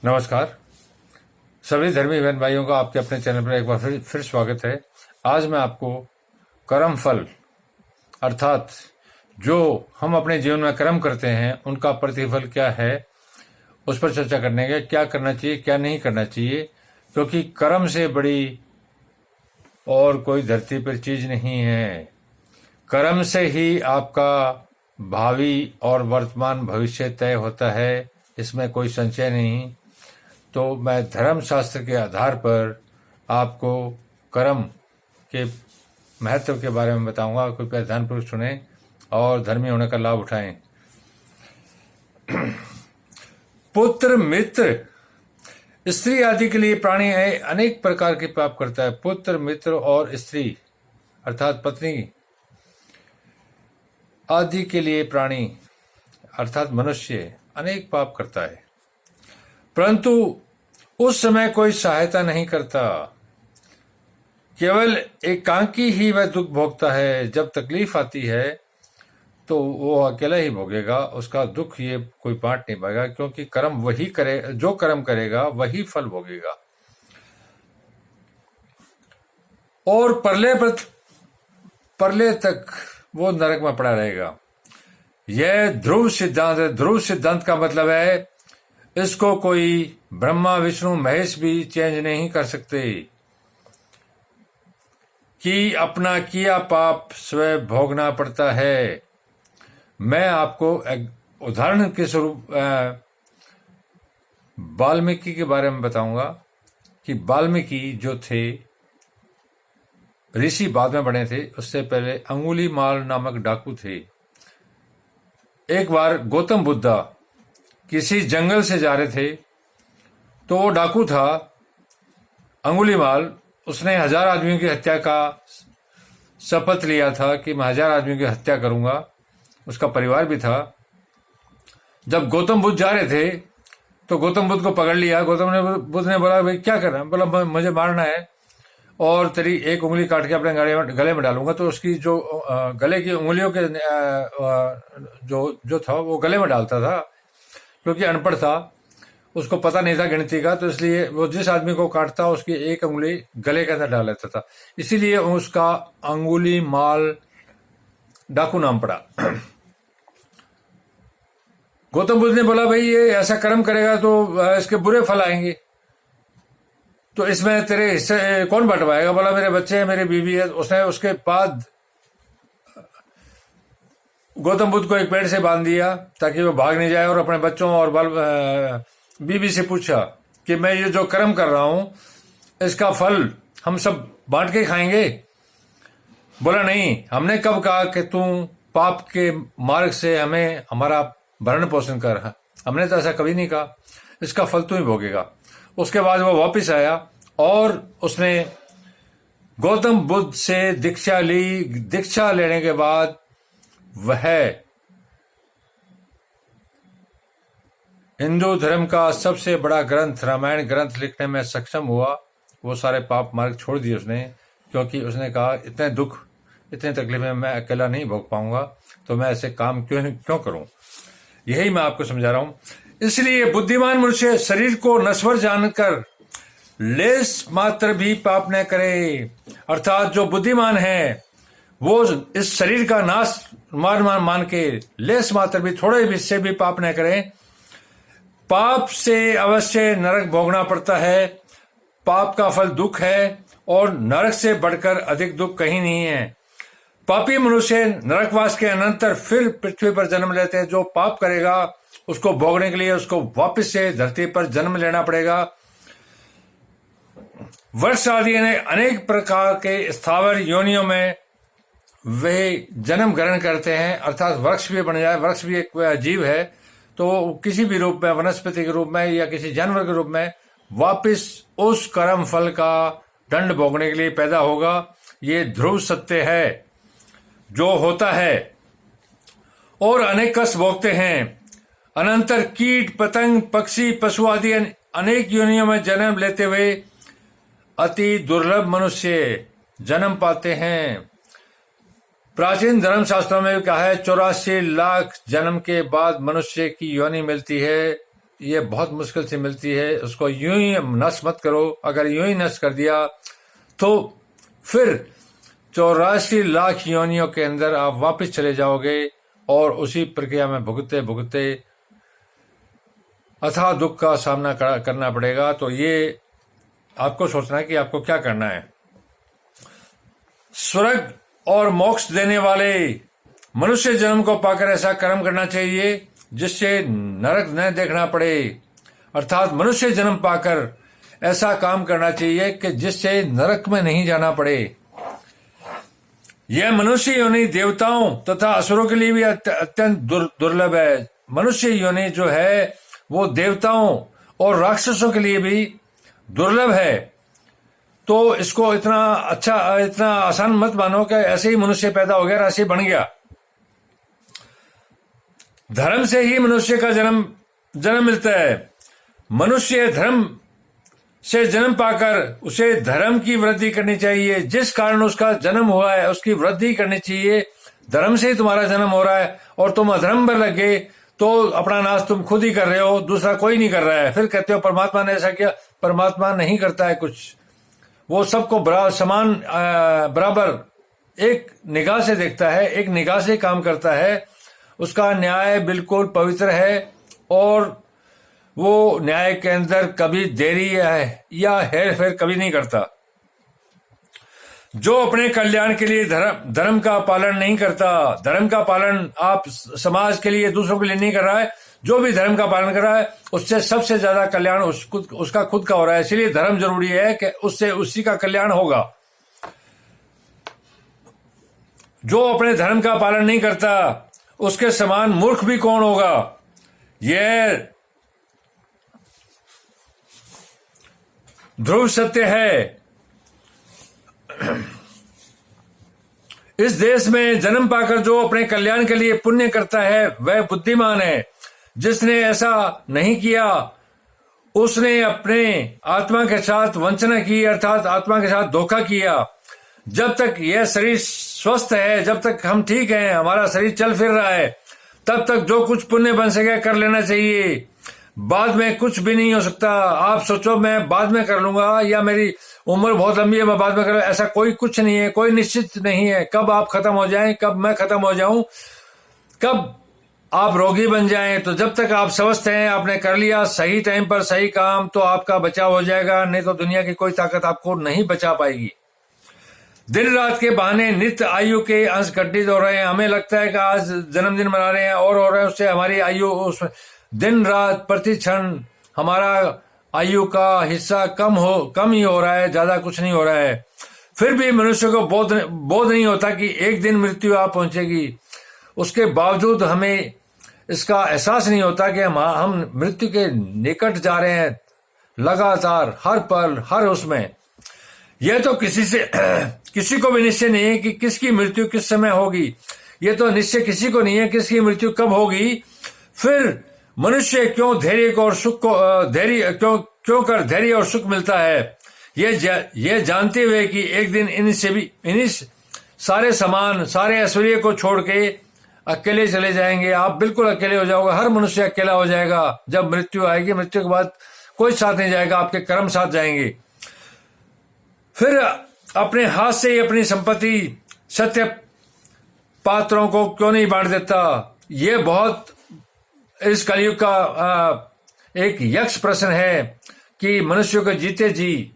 नमस्कार। सभी धर्मी बहन भाइयों का आपके अपने चैनल पर एक बार फिर स्वागत है। आज मैं आपको कर्म फल अर्थात जो हम अपने जीवन में कर्म करते हैं उनका प्रतिफल क्या है उस पर चर्चा करने के, क्या करना चाहिए क्या नहीं करना चाहिए, क्योंकि कर्म से बड़ी और कोई धरती पर चीज नहीं है। कर्म से ही आपका भावी और वर्तमान भविष्य तय होता है, इसमें कोई संशय नहीं। तो मैं धर्मशास्त्र के आधार पर आपको कर्म के महत्व के बारे में बताऊंगा। कृपया ध्यानपूर्वक सुने और धर्मी होने का लाभ उठाएं। पुत्र, मित्र, स्त्री आदि के लिए प्राणी अनेक प्रकार के पाप करता है। पुत्र, मित्र और स्त्री अर्थात पत्नी आदि के लिए प्राणी अर्थात मनुष्य अनेक पाप करता है, परंतु उस समय कोई सहायता नहीं करता। केवल एकांकी ही वह दुख भोगता है। जब तकलीफ आती है तो वो अकेला ही भोगेगा, उसका दुख ये कोई बांट नहीं पाएगा, क्योंकि कर्म वही करे, जो कर्म करेगा वही फल भोगेगा। और परले तक वो नरक में पड़ा रहेगा। यह ध्रुव सिद्धांत है। ध्रुव सिद्धांत का मतलब है इसको कोई ब्रह्मा विष्णु महेश भी चेंज नहीं कर सकते कि अपना किया पाप स्वयं भोगना पड़ता है। मैं आपको एक उदाहरण के स्वरूप वाल्मीकि के बारे में बताऊंगा कि वाल्मीकि जो थे ऋषि बाद में बने थे, उससे पहले अंगुलीमाल नामक डाकू थे। एक बार गौतम बुद्धा किसी जंगल से जा रहे थे, तो वो डाकू था अंगुलीमाल, उसने 1000 आदमियों की हत्या का शपथ लिया था कि मैं 1000 आदमियों की हत्या करूंगा। उसका परिवार भी था। जब गौतम बुद्ध जा रहे थे तो गौतम बुद्ध को पकड़ लिया। गौतम बुद्ध ने बोला, भाई क्या करना है? बोला, मुझे मारना है और तेरी एक उंगली काट के अपने गले में डालूंगा। तो उसकी जो गले की उंगलियों के जो था वो गले में डालता था, क्योंकि अनपढ़ था, उसको पता नहीं था गिनती का, तो इसलिए वो जिस आदमी को काटता उसकी एक उंगली गले के अंदर डाल लेता था। इसीलिए उसका अंगुली माल डाकू नाम पड़ा। गौतम बुद्ध ने बोला, भाई ये ऐसा कर्म करेगा तो इसके बुरे फल आएंगे, तो इसमें तेरे हिस्से कौन बंटवाएगा? बोला, मेरे बच्चे हैं, मेरी बीवी है। उसने उसके बाद गौतम बुद्ध को एक पेड़ से बांध दिया ताकि वो भाग नहीं जाए, और अपने बच्चों और बीवी से पूछा कि मैं ये जो कर्म कर रहा हूं इसका फल हम सब बांट के खाएंगे? बोला, नहीं, हमने कब कहा कि तू पाप के मार्ग से हमें हमारा भरण पोषण कर, हमने तो ऐसा कभी नहीं कहा। इसका फल तू ही भोगेगा। उसके बाद वो वापस आया और उसने गौतम बुद्ध से दीक्षा ली। दीक्षा लेने के बाद वह हिंदू धर्म का सबसे बड़ा ग्रंथ रामायण ग्रंथ लिखने में सक्षम हुआ। वो सारे पाप मार्ग छोड़ दिए उसने, क्योंकि उसने कहा इतने दुख इतने तकलीफें मैं अकेला नहीं भोग पाऊंगा, तो मैं ऐसे काम क्यों करूं। यही मैं आपको समझा रहा हूं। इसलिए बुद्धिमान मनुष्य शरीर को नश्वर जानकर लेस मात्र भी पाप न करे। अर्थात जो बुद्धिमान है वो इस शरीर का नाश मान के लेस मात्र भी, थोड़े भी से भी पाप न करें। पाप से अवश्य नरक भोगना पड़ता है। पाप का फल दुख है और नरक से बढ़कर अधिक दुख कहीं नहीं है। पापी मनुष्य नरकवास के अनंतर फिर पृथ्वी पर जन्म लेते हैं। जो पाप करेगा उसको भोगने के लिए उसको वापस से धरती पर जन्म लेना पड़ेगा। वृक्ष आदि ने अनेक प्रकार के स्थावर योनियों में वे जन्म ग्रहण करते हैं, अर्थात वृक्ष भी बन जाए। वृक्ष भी एक जीव है, तो किसी भी रूप में, वनस्पति के रूप में या किसी जानवर के रूप में वापस उस कर्म फल का दंड भोगने के लिए पैदा होगा। ये ध्रुव सत्य है जो होता है, और अनेक कष्ट भोगते हैं। अनंतर कीट पतंग पक्षी पशु आदि अनेक योनियों में जन्म लेते हुए अति दुर्लभ मनुष्य जन्म पाते हैं। प्राचीन धर्म शास्त्रों में कहा है 84 लाख जन्म के बाद मनुष्य की योनि मिलती है। ये बहुत मुश्किल से मिलती है, उसको यूं ही नष्ट मत करो। अगर यूं ही नष्ट कर दिया तो फिर 84 लाख योनियों के अंदर आप वापस चले जाओगे और उसी प्रक्रिया में भुगते भुगते अथाह दुख का सामना करना पड़ेगा। तो ये आपको सोचना है कि आपको क्या करना है। स्वर्ग और मोक्ष देने वाले मनुष्य जन्म को पाकर ऐसा कर्म करना चाहिए जिससे नरक न देखना पड़े, अर्थात मनुष्य जन्म पाकर ऐसा काम करना चाहिए कि जिससे नरक में नहीं जाना पड़े। यह मनुष्य योनि देवताओं तथा असुरों के लिए भी अत्यंत दुर्लभ है। मनुष्य योनि जो है वो देवताओं और राक्षसों के लिए भी दुर्लभ है। तो इसको इतना इतना आसान मत मानो कि ऐसे ही मनुष्य पैदा हो गया, ऐसे ही बन गया। धर्म से ही मनुष्य का जन्म मिलता है। मनुष्य धर्म से जन्म पाकर उसे धर्म की वृद्धि करनी चाहिए। जिस कारण उसका जन्म हुआ है उसकी वृद्धि करनी चाहिए। धर्म से ही तुम्हारा जन्म हो रहा है और तुम अधर्म पर लगे तो अपना नाश तुम खुद ही कर रहे हो, दूसरा कोई नहीं कर रहा है। फिर कहते हो परमात्मा ने ऐसा किया। परमात्मा नहीं करता है कुछ, वो सबको समान बराबर एक निगाह से देखता है, एक निगाह से काम करता है। उसका न्याय बिल्कुल पवित्र है और वो न्याय के अंदर कभी देरी या हेर फेर कभी नहीं करता। जो अपने कल्याण के लिए धर्म का पालन नहीं करता, धर्म का पालन आप समाज के लिए दूसरों के लिए नहीं कर रहा है, जो भी धर्म का पालन कर रहा है उससे सबसे ज्यादा कल्याण उसका खुद का हो रहा है। इसलिए धर्म जरूरी है कि उससे उसी का कल्याण होगा। जो अपने धर्म का पालन नहीं करता उसके समान मूर्ख भी कौन होगा। यह ध्रुव सत्य है। इस देश में जन्म पाकर जो अपने कल्याण के लिए पुण्य करता है वह बुद्धिमान है। जिसने ऐसा नहीं किया उसने अपने आत्मा के साथ वंचना की, अर्थात आत्मा के साथ धोखा किया। जब तक यह शरीर स्वस्थ है, जब तक हम ठीक हैं, हमारा शरीर चल फिर रहा है, तब तक जो कुछ पुण्य बन सके कर लेना चाहिए। बाद में कुछ भी नहीं हो सकता। आप सोचो मैं बाद में कर लूंगा या मेरी उम्र बहुत लंबी है मैं बाद में कर लूंगा, ऐसा कोई कुछ नहीं है, कोई निश्चित नहीं है। कब आप खत्म हो जाएं, कब मैं खत्म हो जाऊं, कब आप रोगी बन जाएं, तो जब तक आप स्वस्थ हैं, आपने कर लिया सही टाइम पर सही काम, तो आपका बचाव हो जाएगा। नहीं तो दुनिया की कोई ताकत आपको नहीं बचा पाएगी। दिन रात के बहाने नित्य आयु के अंश घटित हो रहे हैं। हमें लगता है कि आज जन्मदिन मना रहे हैं और हो रहे हैं, उससे हमारी आयु दिन रात प्रति क्षण हमारा आयु का हिस्सा कम ही हो रहा है, ज्यादा कुछ नहीं हो रहा है। फिर भी मनुष्य को बोध नहीं होता कि एक दिन मृत्यु आ पहुंचेगी। उसके बावजूद हमें इसका एहसास नहीं होता कि हम मृत्यु के निकट जा रहे हैं लगातार, हर पल हर उसमें। यह तो किसी को भी निश्चय नहीं है कि किसकी मृत्यु किस समय होगी। यह तो निश्चय किसी को नहीं है किसकी मृत्यु कब होगी। फिर मनुष्य क्यों धैर्य और सुख को क्यों कर धैर्य और सुख मिलता है, यह जानते हुए कि एक दिन इन्हीं सारे सामान सारे ऐश्वर्य को छोड़ के अकेले चले जाएंगे। आप बिल्कुल अकेले हो जाओगे, हर मनुष्य अकेला हो जाएगा। जब मृत्यु आएगी, मृत्यु के बाद कोई साथ नहीं जाएगा, आपके कर्म साथ जाएंगे। फिर अपने हाथ से ही अपनी संपत्ति सत्य पात्रों को क्यों नहीं बांट देता। ये बहुत इस कलयुग का एक यक्ष प्रश्न है कि मनुष्य को जीते जी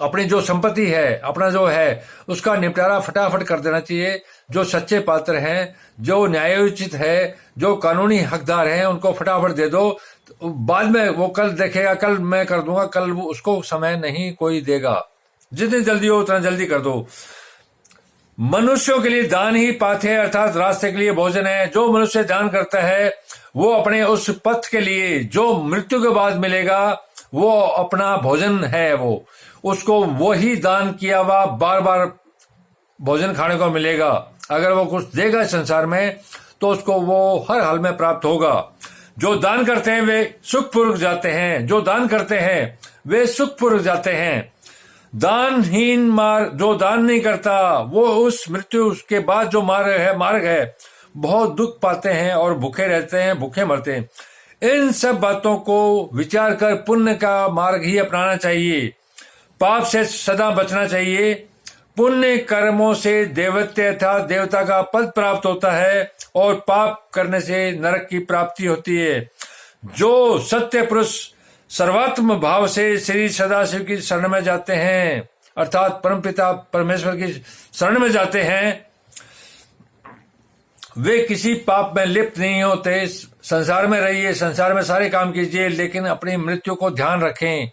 अपनी जो संपत्ति है, अपना जो है, उसका निपटारा फटाफट कर देना चाहिए। जो सच्चे पात्र हैं, जो न्यायोचित है, जो कानूनी हकदार हैं, उनको फटाफट दे दो। बाद में वो कल देखेगा, कल मैं कर दूंगा, कल वो उसको समय नहीं कोई देगा। जितनी जल्दी हो उतना जल्दी कर दो। मनुष्यों के लिए दान ही पाथ है, अर्थात रास्ते के लिए भोजन है। जो मनुष्य दान करता है वो अपने उस पथ के लिए जो मृत्यु के बाद मिलेगा वो अपना भोजन है। वो उसको वही दान किया हुआ बार बार भोजन खाने को मिलेगा। अगर वो कुछ देगा संसार में तो उसको वो हर हाल में प्राप्त होगा। जो दान करते हैं वे सुखपूर्वक जाते हैं, जो दान करते हैं वे सुखपूर्वक जाते हैं। दानहीन जो दान नहीं करता वो उस मृत्यु के बाद जो मार्ग है बहुत दुख पाते हैं और भूखे रहते हैं, भूखे मरते हैं। इन सब बातों को विचार कर पुण्य का मार्ग ही अपनाना चाहिए। पाप से सदा बचना चाहिए। पुण्य कर्मों से देवत्व अर्थात देवता का पद प्राप्त होता है और पाप करने से नरक की प्राप्ति होती है। जो सत्य पुरुष सर्वात्म भाव से श्री सदाशिव की शरण में जाते हैं अर्थात परमपिता परमेश्वर की शरण में जाते हैं, वे किसी पाप में लिप्त नहीं होते। संसार में रहिए, संसार में सारे काम कीजिए, लेकिन अपनी मृत्यु को ध्यान रखें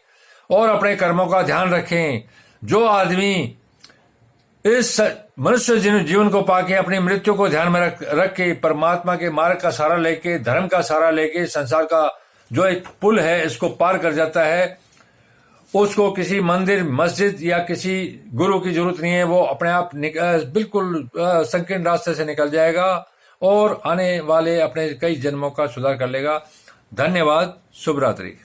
और अपने कर्मों का ध्यान रखें। जो आदमी इस मनुष्य जीवन को पाके अपनी मृत्यु को ध्यान में रख के परमात्मा के मार्ग का सहारा लेके, धर्म का सहारा लेके संसार का जो एक पुल है इसको पार कर जाता है, उसको किसी मंदिर मस्जिद या किसी गुरु की जरूरत नहीं है। वो अपने आप बिल्कुल संकीर्ण रास्ते से निकल जाएगा और आने वाले अपने कई जन्मों का सुधार कर लेगा। धन्यवाद। शुभ रात्रि।